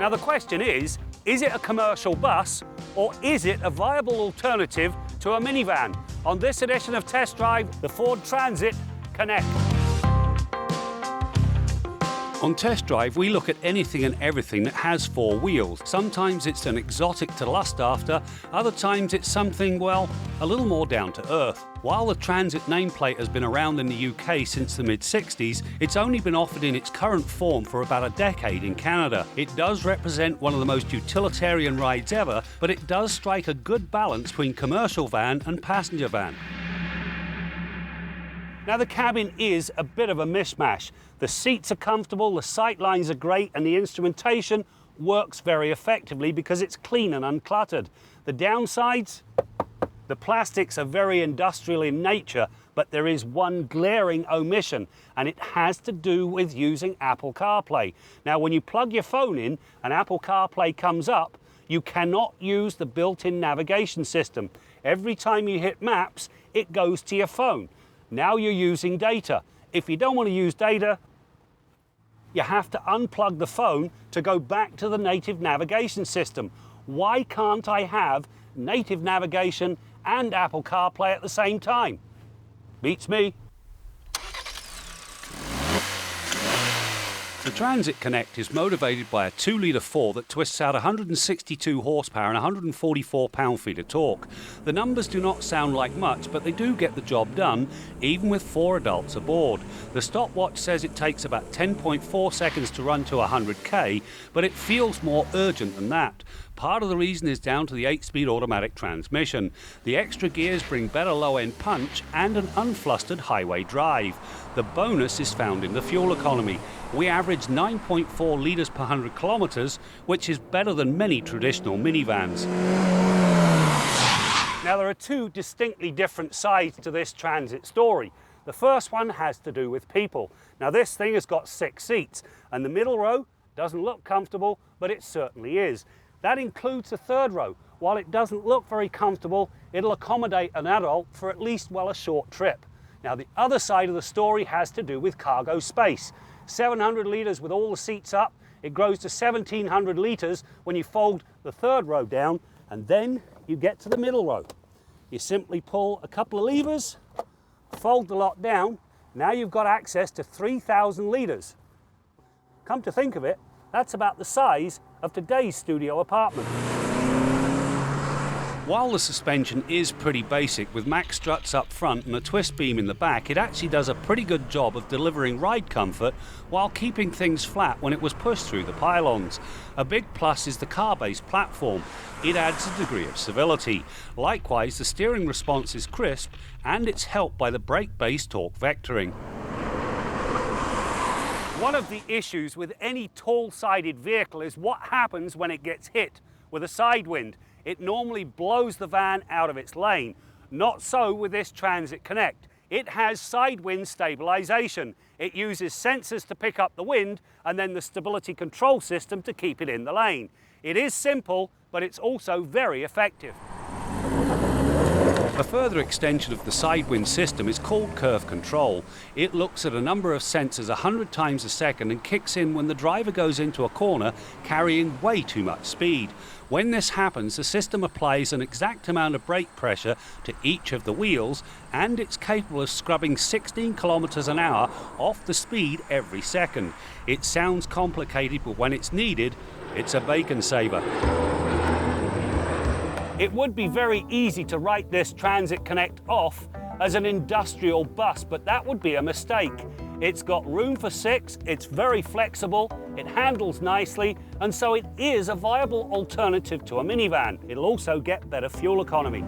Now the question is it a commercial bus or is it a viable alternative to a minivan? On this edition of Test Drive, the Ford Transit Connect. On Test Drive, we look at anything and everything that has four wheels. Sometimes it's an exotic to lust after, other times it's something, well, a little more down to earth. While the Transit nameplate has been around in the UK since the mid-60s, it's only been offered in its current form for about a decade in Canada. It does represent one of the most utilitarian rides ever, but it does strike a good balance between commercial van and passenger van. Now the cabin is a bit of a mishmash. The seats are comfortable, the sight lines are great, and the instrumentation works very effectively because it's clean and uncluttered. The downsides? The plastics are very industrial in nature, but there is one glaring omission, and it has to do with using Apple CarPlay. Now when you plug your phone in and Apple CarPlay comes up, you cannot use the built-in navigation system. Every time you hit Maps, it goes to your phone. Now you're using data. If you don't want to use data, you have to unplug the phone to go back to the native navigation system. Why can't I have native navigation and Apple CarPlay at the same time? Beats me. The Transit Connect is motivated by a 2-litre 4 that twists out 162 horsepower and 144 pound-feet of torque. The numbers do not sound like much, but they do get the job done, even with 4 adults aboard. The stopwatch says it takes about 10.4 seconds to run to 100k, but it feels more urgent than that. Part of the reason is down to the 8-speed automatic transmission. The extra gears bring better low-end punch and an unflustered highway drive. The bonus is found in the fuel economy. We average 9.4 litres per 100 kilometres, which is better than many traditional minivans. Now there are two distinctly different sides to this Transit story. The first one has to do with people. Now this thing has got 6 seats, and the middle row doesn't look comfortable, but it certainly is. That includes the third row. While it doesn't look very comfortable, it'll accommodate an adult for at least, well, a short trip. Now the other side of the story has to do with cargo space. 700 litres with all the seats up. It grows to 1700 litres when you fold the third row down, and then you get to the middle row. You simply pull a couple of levers, fold the lot down. Now you've got access to 3,000 litres. Come to think of it, that's about the size of today's studio apartment. While the suspension is pretty basic with max struts up front and a twist beam in the back, it actually does a pretty good job of delivering ride comfort while keeping things flat when it was pushed through the pylons. A big plus is the car-based platform. It adds a degree of civility. Likewise, the steering response is crisp and it's helped by the brake-based torque vectoring. One of the issues with any tall-sided vehicle is what happens when it gets hit with a side wind. It normally blows the van out of its lane. Not so with this Transit Connect. It has side wind stabilization. It uses sensors to pick up the wind and then the stability control system to keep it in the lane. It is simple, but it's also very effective. A further extension of the side wind system is called curve control. It looks at a number of sensors 100 times a second and kicks in when the driver goes into a corner carrying way too much speed. When this happens, the system applies an exact amount of brake pressure to each of the wheels, and it's capable of scrubbing 16 kilometers an hour off the speed every second. It sounds complicated, but when it's needed, it's a bacon saver. It would be very easy to write this Transit Connect off as an industrial bus, but that would be a mistake. It's got room for 6, it's very flexible, it handles nicely, and so it is a viable alternative to a minivan. It'll also get better fuel economy.